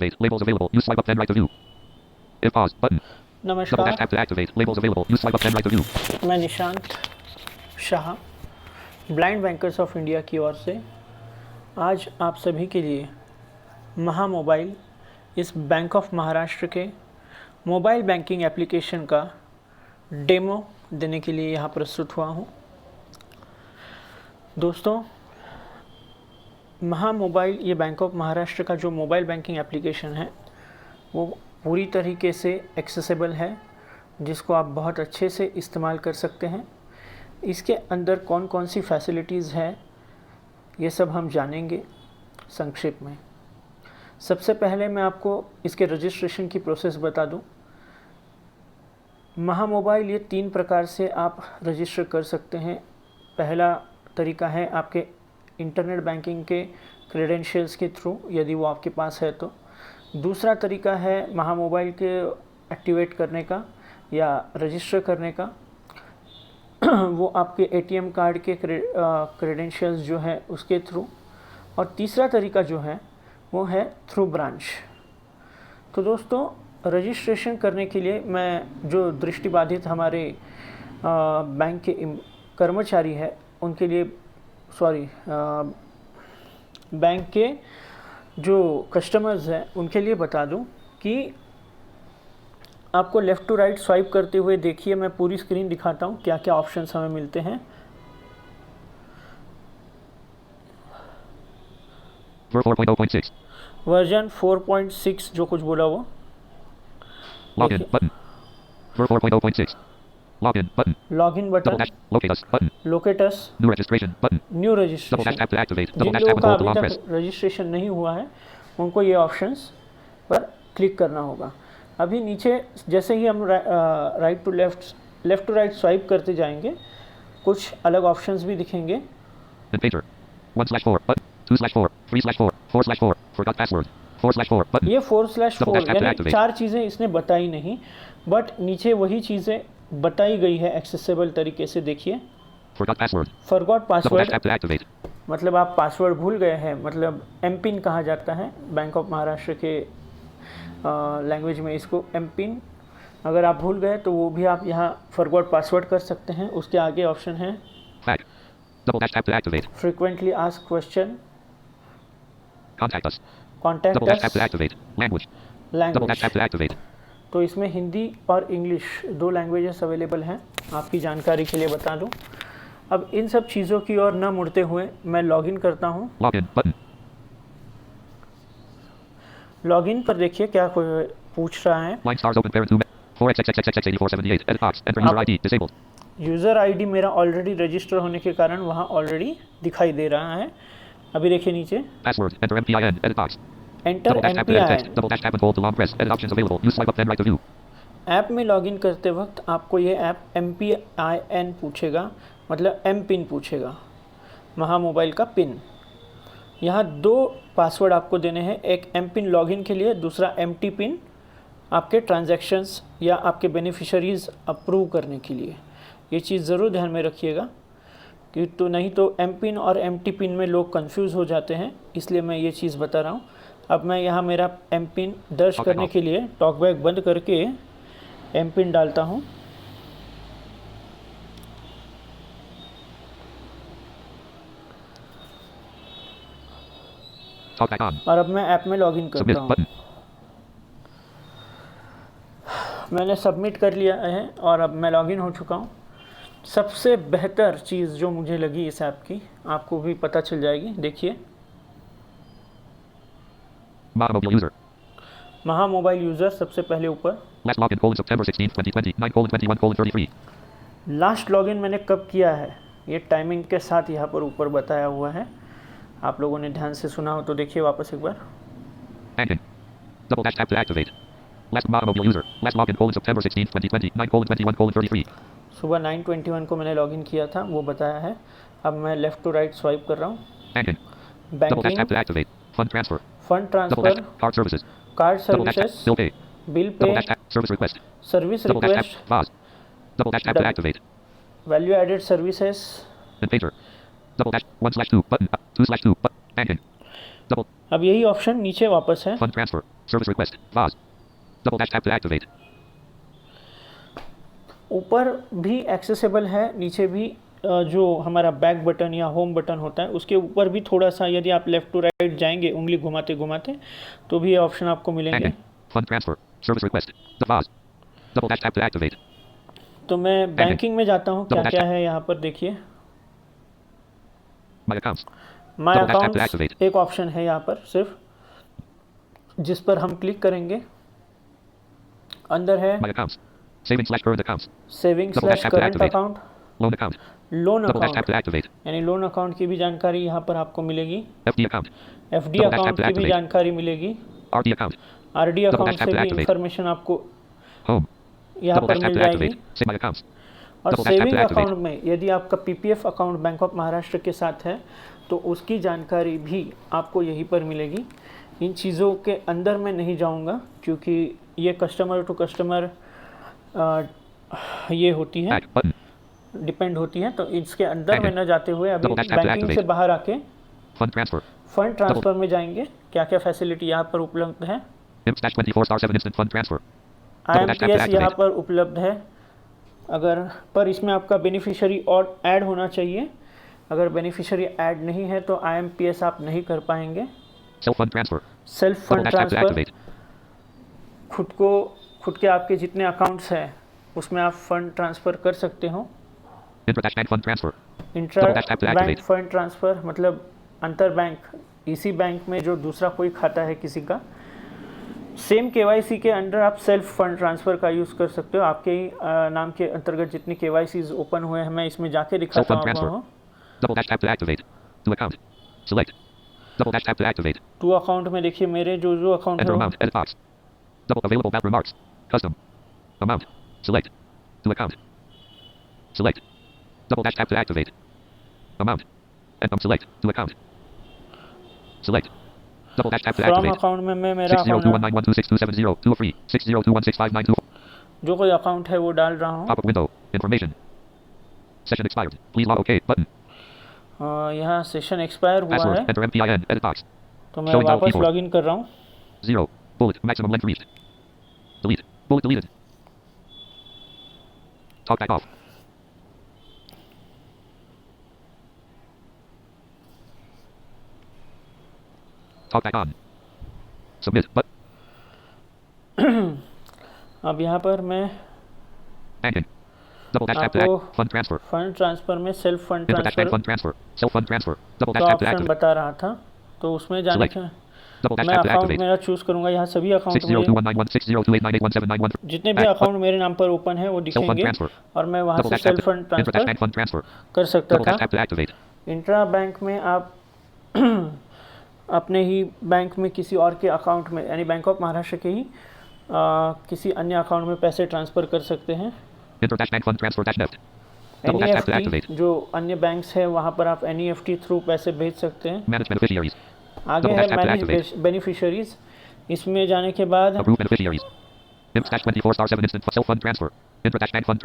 activate. Labels available. Use swipe up then right to view. If pause button. Double dash नमस्कार, tab to activate. Labels available. Use swipe up then right to view. मैं Nishant Shah blind bankers of India की ओर से आज आप सभी के लिए महा मोबाइल इस बैंक ऑफ महाराष्ट्र के मोबाइल बैंकिंग एप्लीकेशन का डेमो देने के लिए यहाँ प्रस्तुत हुआ हूँ। दोस्तों, महा मोबाइल ये बैंक ऑफ महाराष्ट्र का जो मोबाइल बैंकिंग एप्लीकेशन है वो पूरी तरीके से एक्सेसिबल है, जिसको आप बहुत अच्छे से इस्तेमाल कर सकते हैं। इसके अंदर कौन कौन सी फैसिलिटीज़ है ये सब हम जानेंगे संक्षेप में। सबसे पहले मैं आपको इसके रजिस्ट्रेशन की प्रोसेस बता दूं। महा मोबाइल ये 3 प्रकार से आप रजिस्टर कर सकते हैं। पहला तरीका है आपके इंटरनेट बैंकिंग के क्रेडेंशियल्स के थ्रू, यदि वो आपके पास है तो। दूसरा तरीका है महा मोबाइल के एक्टिवेट करने का या रजिस्टर करने का वो आपके एटीएम कार्ड के क्रेडेंशियल्स जो है उसके थ्रू। और तीसरा तरीका जो है वो है थ्रू ब्रांच। तो दोस्तों, रजिस्ट्रेशन करने के लिए मैं जो दृष्टिबाधित हमारे बैंक के कर्मचारी है उनके लिए बैंक के जो कस्टमर्स हैं उनके लिए बता दूं कि आपको लेफ़्ट टू राइट स्वाइप करते हुए देखिए, मैं पूरी स्क्रीन दिखाता हूं क्या क्या ऑप्शंस हमें मिलते हैं। वर्जन 4.6 जो कुछ बोला वो Login button. 4.0.6. Login button. Login Double button, dash locate us button. Locate us, New registration button. New Double dash registration. tab to activate. जिन Double dash लोगों tab का and hold अभी to long तक press. रजिस्ट्रेशन नहीं हुआ है उनको ये ऑप्शंस पर क्लिक करना होगा। अभी नीचे जैसे ही हम राइट टू राइट स्वाइप करते जाएंगे, कुछ अलग ऑप्शंस भी दिखेंगे। In pager. 1/4 button. 2/4. 3/4. 4/4. Forgot password. 4/4 button. ये 4/4 Double dash tab to यानी activate. 4 चीज़ें इसने बताई नहीं, बट नीचे वही चीज़ें बताई गई है एक्सेसिबल तरीके से। देखिए, Forgot password. Forgot Double dash password tab to activate. मतलब आप पासवर्ड भूल गए हैं, मतलब एम पिन कहा जाता है बैंक ऑफ महाराष्ट्र के लैंग्वेज में इसको एम पिन। अगर आप भूल गए तो वो भी आप यहाँ फॉरगॉट पासवर्ड कर सकते हैं। उसके आगे ऑप्शन है Flag. Double dash tab to activate. Frequently asked question, Contact us. Contact Double dash tab to us, activate. Language. Double dash tab language. to activate. तो इसमें हिंदी और इंग्लिश 2 लैंग्वेजेस अवेलेबल हैं, आपकी जानकारी के लिए बता दूं। अब इन सब चीज़ों की ओर न मुड़ते हुए मैं लॉगिन करता हूं। Login button. लॉगिन पर देखिए क्या पूछ रहा है। Line stars open parent 2. 4xxxx8478. Edit box. Enter user ID. Disabled. User ID मेरा ऑलरेडी रजिस्टर होने के कारण वहाँ ऑलरेडी दिखाई दे रहा है। अभी देखिए नीचे Password. Enter MPIN. Edit box. Enter Double dash tab to edit text. MPIN। Double dash tab and hold to long press. Edit options available. Use swipe up then right to view. App में login करते वक्त आपको ये app MPIN पूछेगा, मतलब M pin पूछेगा, महा mobile का पिन। यहाँ 2 पासवर्ड आपको देने हैं, एक एम पिन लॉगिन के लिए, दूसरा MT पिन आपके ट्रांजैक्शंस या आपके बेनिफिशरीज़ अप्रूव करने के लिए। ये चीज़ ज़रूर ध्यान में रखिएगा कि तो नहीं तो एम पिन और MT पिन में लोग कंफ्यूज हो जाते हैं, इसलिए मैं ये चीज़ बता रहा हूँ। अब मैं यहाँ मेरा एम पिन दर्ज करने के लिए टॉकबैक बंद करके एम पिन डालता हूँ। Talkback on. और अब मैं ऐप में लॉगिन Submit करता हूँ। button. मैंने सबमिट कर लिया है और अब मैं लॉगिन हो चुका हूँ। सबसे बेहतर चीज़ जो मुझे लगी इस ऐप की, आपको भी पता चल जाएगी। देखिए, Maha mobile user. महा मोबाइल यूज़र सबसे पहले ऊपर। Last login September 16th 2020 9:21:33. Last login मैंने कब किया है ये टाइमिंग के साथ यहाँ पर ऊपर बताया हुआ है। आप लोगों ने ध्यान से सुना हो तो देखिए वापस एक बार। Banking. Double dash tab to activate. Last Maha mobile user. Last login September 16th 2020 9:21:33. सुबह 9:21 को मैंने लॉगिन किया था, वो बताया है। अब मैं लेफ़्ट टू राइट स्वाइप कर रहा हूँ। Banking. Double dash tab banking, to activate. Fund transfer. Fund Double dash transfer, card services. Card Double dash tab services, bill pay. Bill Double pay, dash tab service request. Service Double dash tab request, VAS. Double dash tab to activate. Value added services. In pager. Double dash 1/2 button. 2/2 button. Banking. Double. अब यही option नीचे वापस है। Fund transfer. Service request. Vaz. Double dash tap to activate. ऊपर भी accessible है, नीचे भी जो हमारा बैक बटन या होम बटन होता है उसके ऊपर भी थोड़ा सा यदि आप लेफ्ट टू राइट जाएंगे उंगली घुमाते घुमाते तो भी ये ऑप्शन आपको मिलेंगे। Banking. Fund transfer. Service request. The Vaz. Double dash tap to activate. तो मैं बैंकिंग में जाता हूँ, क्या क्या है यहाँ पर देखिए। My accounts. My Double dash tap to accounts activate. एक ऑप्शन है यहाँ पर सिर्फ, जिस पर हम क्लिक करेंगे। अंदर है My accounts. Savings slash current accounts. Saving Double dash slash tap to current activate. Account, Loan account. Loan Double dash tap account to activate. यानी लोन अकाउंट की भी जानकारी यहाँ पर आपको मिलेगी। FD account. FD Double dash tap account to की भी activate. जानकारी मिलेगी। RD account. RD Double account dash tap से to भी activate. इंफॉर्मेशन आपको Home. यहाँ Double पर dash tap मिल to जाएगी। activate. Save my accounts. और Double dash tap saving to activate. Account में यदि आपका PPF account bank of Maharashtra के साथ है तो उसकी जानकारी भी आपको यहीं पर मिलेगी। इन चीज़ों के अंदर मैं नहीं जाऊंगा क्योंकि ये कस्टमर टू कस्टमर ये होती है, Back button. डिपेंड होती है, तो इसके अंदर में Banking. न जाते हुए अभी Double dash tap to banking से activate. बाहर आके Fund transfer. फंड ट्रांसफ़र में जाएंगे। क्या क्या फैसिलिटी यहाँ पर उपलब्ध है। IMS-24*7 instant fund transfer. IMPS यहाँ पर उपलब्ध है, अगर पर इसमें आपका बेनिफिशियरी और ऐड होना चाहिए। अगर बेनिफिशियरी ऐड नहीं है तो IMPS आप नहीं कर पाएंगे। Self fund transfer. Self Double fund dash tap to transfer, activate. खुद के आपके जितने अकाउंट्स हैं उसमें आप फंड ट्रांसफ़र कर सकते हो। Intra-dash bank fund transfer. Intra Double dash tap to bank activate. Fund transfer मतलब अंतर बैंक, इसी बैंक में जो दूसरा कोई खाता है किसी का, सेम केवाईसी के अंडर आप सेल्फ फंड ट्रांसफ़र का यूज़ कर सकते हो। आपके ही नाम के अंतर्गत जितनी केवाईसीज ओपन हुए हैं मैं इसमें जाके दिखाता Self-fund transfer. हूँ। Double dash tap to activate. To account. Select. Double dash tap to activate. To account में देखिए मेरे जो अकाउंट Enter है amount. Edit box. Double available map remarks. Custom. Amount. Select. To account. Select. Double dash tap to activate. Amount. And select. To account. Select. Double dash tap to from activate. Account में मैं मेरा account 602191262702 2 free. 60216592. जो कोई account है वो डाल रहा हूँ। Pop-up window. Information. Session expired. Please log OK button. यहाँ सेशन एक्सपायर हुआ Password. है Enter MPIN. Edit box. तो मैं Showing now वापस keyboard. लॉगिन कर रहा हूँ। 0. Bullet. Maximum length reached. Delete. Bullet deleted. Talk back off. Talk back on. Submit. But अब यहाँ पर मैं banking. Double dash tap to आपको act. Fund transfer. Fund transfer में self fund Inter-dash bank fund transfer transfer. Self fund transfer. Double का dash tap to option activate. बता रहा था, तो उसमें जाने Select. का Double dash मैं tap to अकाउंट activate. मेरा चूज़ करूँगा। यहाँ सभी अकाउंट में 6021916028981791. जितने भी अकाउंट मेरे नाम पर ओपन है वो Self fund दिखेंगे transfer. और मैं वहाँ Double से dash tap self to fund Inter-dash transfer bank fund transfer. कर सकता Double dash था। tap to activate. Intra bank में आप अपने ही बैंक में किसी और के अकाउंट में यानी बैंक ऑफ महाराष्ट्र के ही किसी अन्य अकाउंट में पैसे ट्रांसफ़र कर सकते हैं। Inter-dash bank fund transfer dash net. Double dash tap to NEFT activate. जो अन्य बैंक्स हैं वहाँ पर आप NEFT थ्रू पैसे भेज सकते हैं। Manage beneficiaries. आगे Double है dash tap to manage activate. Beneficiaries, इसमें जाने के बाद Approve beneficiaries. IMS-24*7 instant self fund transfer. Inter-dash bank fund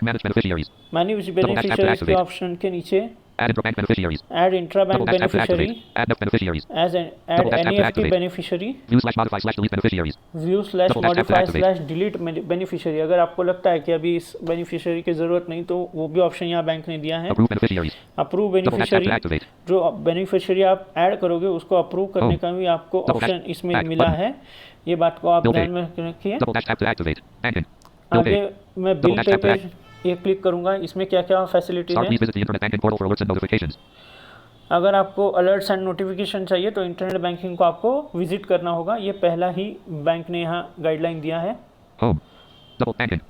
manage beneficiaries. Manage Double dash tap to beneficiaries के activate. ऑप्शन के नीचे Add intra-bank beneficiaries. Add intra bank Double dash tap to beneficiary, activate. Add NEFT beneficiaries. As add Double dash tap to NEFT activate. Beneficiary, View/modify/delete beneficiaries. View slash Double dash tap to modify activate. Slash delete beneficiary. अगर आपको लगता है कि अभी इस beneficiary की ज़रूरत नहीं तो वो भी ऑप्शन यहाँ बैंक ने दिया है। Approve beneficiaries. Approve Double dash tap to beneficiary, activate. जो बेनिफिशियरी आप ऐड करोगे उसको अप्रूव करने का भी आपको Double dash ऑप्शन इसमें back मिला button. है। ये बात को आप Bill ध्यान pay. में रखिए। Double dash tap to activate. Banking. Bill आगे pay. मैं Double बिल dash पे tap to पे ये क्लिक करूंगा। इसमें क्या क्या फैसिलिटीज Start. है। Please visit the internet banking portal for alerts and notifications. अगर आपको अलर्ट्स एंड नोटिफिकेशन चाहिए तो इंटरनेट बैंकिंग को आपको विजिट करना होगा। ये पहला ही बैंक ने यहाँ गाइडलाइन दिया है। Home. Double banking.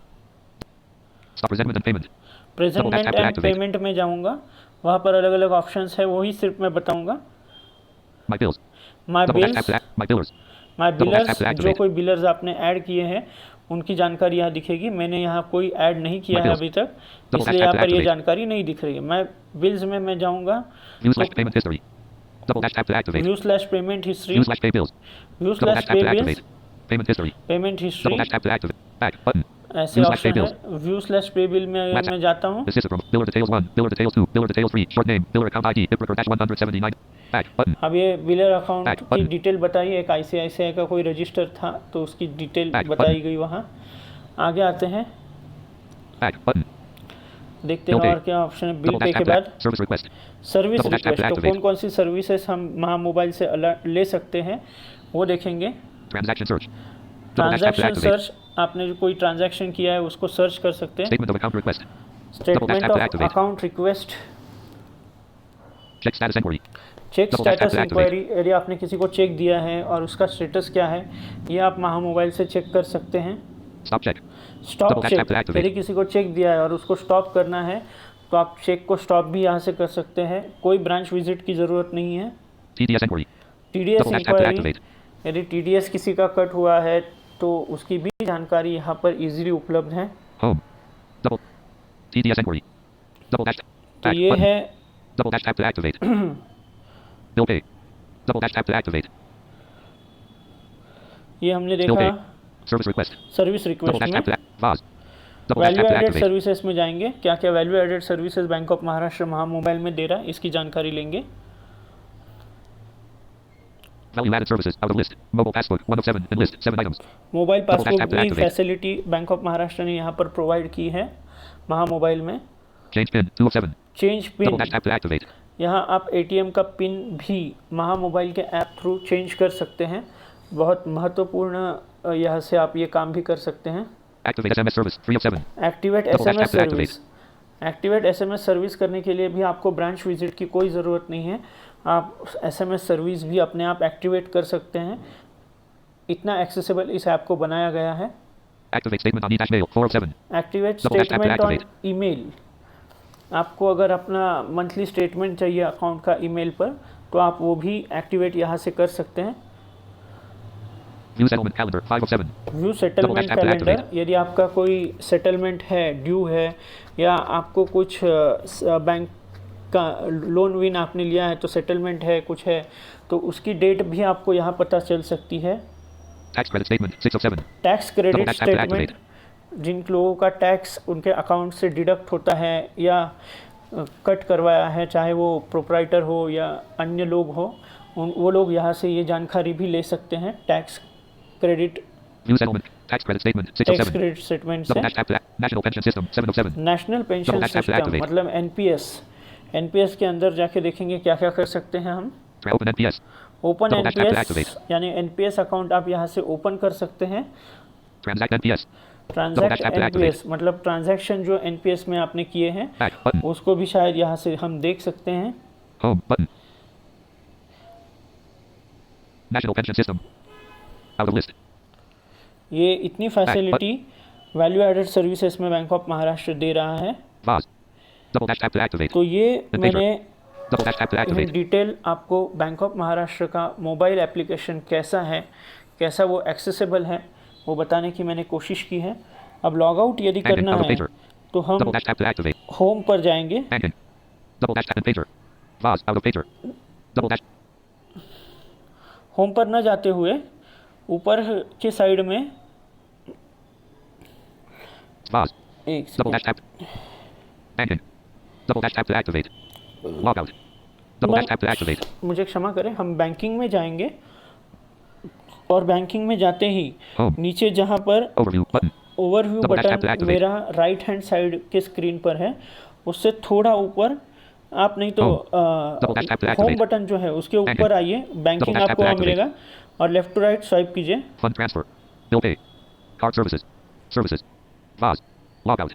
Stop presentment and payment. Presentment tap to and activate. Payment में जाऊँगा, वहाँ पर अलग अलग ऑप्शंस है, वही सिर्फ मैं बताऊँगा। My bills. My Double dash tap bills, to act. My billers. My Double dash tap billers, to जो activate. कोई बिलर्स आपने ऐड किए हैं उनकी जानकारी यहाँ दिखेगी। मैंने यहाँ कोई ऐड नहीं किया My है bills. अभी तक, Double इसलिए dash यहाँ tap to पर ये activate. जानकारी नहीं दिख रही है। मैं बिल्स में मैं जाऊँगा, View/payment history. Double dash tap to activate. View slash payment history, View/pay bills. View Double slash dash tap पे to bills, activate. Payment history. Payment history, Double dash tap to activate. Back button. ऐसे View/pay option bills. है। View slash पे bill में WhatsApp. मैं जाता हूँ। Assist from biller details 1, biller details 2, biller details 3, short name, biller account ID, IPRICR-179. Back button. अब ये बिलर account Back की button. डिटेल बताई, एक ICICI का कोई रजिस्टर था तो उसकी डिटेल Back बताई button. गई वहाँ। आगे आते हैं, Back button. देखते हैं Bill pay. और क्या ऑप्शन है। बिल Double पे dash के tap to बाद act. Service request. Service Double dash tap to request, तो activate. कौन कौन सी सर्विसेज हम महा मोबाइल से अलर्ट ले सकते हैं वो देखेंगे। Transaction search. Double dash tap to transaction activate. Search, आपने जो कोई ट्रांजैक्शन किया है उसको सर्च कर सकते हैं। Statement of account request. Statement tap to of activate. Account request, Check status inquiry. Check Double dash tap status to activate. Inquiry, यदि आपने किसी को चेक दिया है और उसका स्टेटस क्या है ये आप महा मोबाइल से चेक कर सकते हैं। Stop check. Stop Double dash tap to check, activate. यदि किसी को चेक दिया है और उसको स्टॉप करना है तो आप चेक को स्टॉप भी यहाँ से कर सकते हैं, कोई ब्रांच विजिट की ज़रूरत नहीं है। TDS inquiry. TDS Double dash tap to inquiry, activate. यदि TDS किसी का कट हुआ है तो उसकी भी जानकारी यहाँ पर इजीली उपलब्ध है। Home. Double. TDS inquiry. Double dash. तो Back ये button. है Double dash tap to activate. Bill pay. Double dash tap to activate. ये हमने Bill देखा pay. Service request. Service Double request dash में। tap to act. Vaz. Double dash value tap to added activate. Services में जाएंगे, क्या क्या value added services bank of Maharashtra Maha mobile में दे रहा है इसकी जानकारी लेंगे। Value added services out of list. Mobile passbook 107 and list 7 items. Mobile Double dash passbook tap to नई activate. Facility bank of Maharashtra ने यहाँ पर प्रोवाइड की है महा मोबाइल में। Change pin 207. Change Double pin, dash tap to activate. यहाँ आप ATM का पिन भी महा मोबाइल के ऐप थ्रू चेंज कर सकते हैं। बहुत महत्वपूर्ण, यहाँ से आप ये काम भी कर सकते हैं। Activate SMS service 307. Activate Double dash SMS tap to activate. Service, activate SMS service करने के लिए भी आपको ब्रांच विजिट की कोई ज़रूरत नहीं है, आप SMS सर्विस भी अपने आप एक्टिवेट कर सकते हैं। इतना एक्सेसिबल इस ऐप को बनाया गया है। Activate statement on e-mail 407. Activate Double dash tap to statement on activate. Email, आपको अगर अपना मंथली स्टेटमेंट चाहिए अकाउंट का ईमेल पर तो आप वो भी एक्टिवेट यहाँ से कर सकते हैं। View settlement calendar 507. View settlement Double dash tap to calendar, activate. यदि आपका कोई सेटलमेंट है, ड्यू है, या आपको कुछ बैंक का लोन विन आपने लिया है तो सेटलमेंट है कुछ है तो उसकी डेट भी आपको यहाँ पता चल सकती है। Tax credit statement 607. Tax Double credit dash tap to statement, activate. जिन लोगों का टैक्स उनके अकाउंट से डिडक्ट होता है या कट करवाया है, चाहे वो प्रोप्राइटर हो या अन्य लोग हो, वो लोग यहाँ से ये जानकारी भी ले सकते हैं। Tax credit, View settlement. Tax credit statement tax 607. Credit statement Double से। dash tap to act. National pension system 707. National pension Double dash tap to system activate. मतलब NPS के अंदर जाके देखेंगे क्या क्या कर सकते हैं हम। Try open NPS. Open Double dash tap to NPS activate. यानी NPS अकाउंट आप यहाँ से ओपन कर सकते हैं। Transact NPS. Transact dash tap to NPS मतलब ट्रांजैक्शन जो NPS में आपने किए हैं Back button. उसको भी शायद यहाँ से हम देख सकते हैं। Home button. National pension system. Out of list. ये इतनी फैसिलिटी वैल्यू एडेड सर्विसेज में बैंक ऑफ महाराष्ट्र दे रहा है। Vaz. Double dash tap to activate. तो ये In मैंने Double dash tap to activate. Detail आपको बैंक ऑफ महाराष्ट्र का मोबाइल एप्लीकेशन कैसा है, कैसा वो एक्सेसिबल है, वो बताने की मैंने कोशिश की है। अब लॉग आउट यदि Banking करना out of है pager. तो हम Double dash tap to activate. Home पर जाएंगे। Banking. Double dash tap in pager. Vaz out of pager. Double dash. Home पर न जाते हुए ऊपर के साइड में Vaz. एक Double dash second, tap. Banking. Double dash tap to activate. Log out. Double dash tap to activate. मुझे क्षमा करें, हम बैंकिंग में जाएंगे और बैंकिंग में जाते ही Home. नीचे जहाँ पर Overview button. Overview Double dash tap to button activate. मेरा राइट हैंड साइड के स्क्रीन पर है, उससे थोड़ा ऊपर आप नहीं तो Double dash tap to home activate. Button जो है उसके ऊपर आइए, बैंकिंग dash tap आपको to वहाँ activate. मिलेगा और लेफ्ट टू राइट स्वाइप कीजिए। Fund transfer. Bill pay. Card services. Services. Vaz. Log out.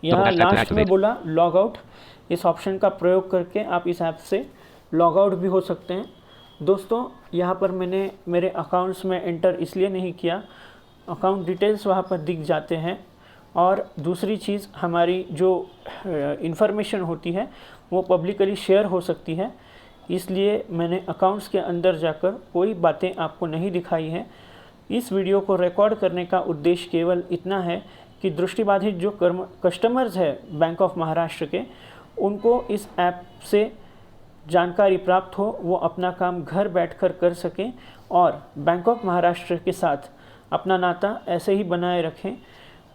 यहाँ dash tap to लास्ट में activate. बोला लॉग आउट, इस ऑप्शन का प्रयोग करके आप इस ऐप से लॉग आउट भी हो सकते हैं। दोस्तों यहाँ पर मैंने मेरे अकाउंट्स में एंटर इसलिए नहीं किया, अकाउंट डिटेल्स वहाँ पर दिख जाते हैं और दूसरी चीज़ हमारी जो इंफॉर्मेशन होती है वो पब्लिकली शेयर हो सकती है, इसलिए मैंने अकाउंट्स के अंदर जाकर कोई बातें आपको नहीं दिखाई हैं। इस वीडियो को रिकॉर्ड करने का उद्देश्य केवल इतना है कि दृष्टिबाधित जो कस्टमर्स है बैंक ऑफ महाराष्ट्र के, उनको इस ऐप से जानकारी प्राप्त हो, वो अपना काम घर बैठकर कर सकें और बैंक ऑफ महाराष्ट्र के साथ अपना नाता ऐसे ही बनाए रखें।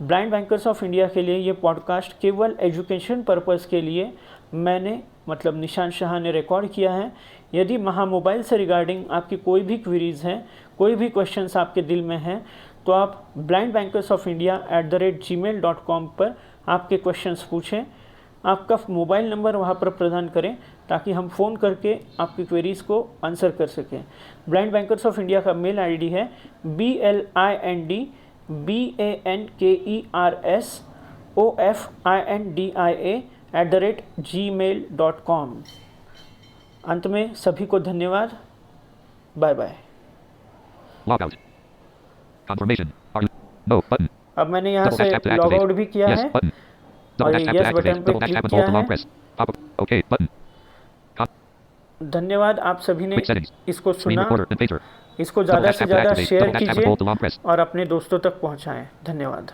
ब्लाइंड बैंकर्स ऑफ इंडिया के लिए ये पॉडकास्ट केवल एजुकेशन पर्पस के लिए मैंने मतलब निशांत शाह ने रिकॉर्ड किया है। यदि महामोबाइल से रिगार्डिंग आपकी कोई भी क्वेरीज़ हैं, कोई भी क्वेश्चंस आपके दिल में हैं, तो आप blindbankersofindia@gmail.com पर आपके क्वेश्चंस पूछें। आपका मोबाइल नंबर वहाँ पर प्रदान करें ताकि हम फ़ोन करके आपकी क्वेरीज़ को आंसर कर सकें। ब्लाइंड बैंकर्स ऑफ इंडिया का मेल आईडी है blindbankersofindia@gmail.com। अंत में सभी को धन्यवाद। Bye bye. Log out. Confirmation. Are you? No button. अब मैंने यहाँ Double से dash tap to log activate. Out भी किया Yes है button. और Double dash tap to yes activate. Button पे Double dash click tap and किया hold to long है। press. Pop up. OK button. धन्यवाद, आप सभी ने Quick settings. इसको Screen सुना। recorder and pager. इसको Double ज़्यादा dash से tap to ज़्यादा activate. Share Double dash tap and hold to long कीजिए press. और अपने दोस्तों तक पहुँचाएँ। धन्यवाद।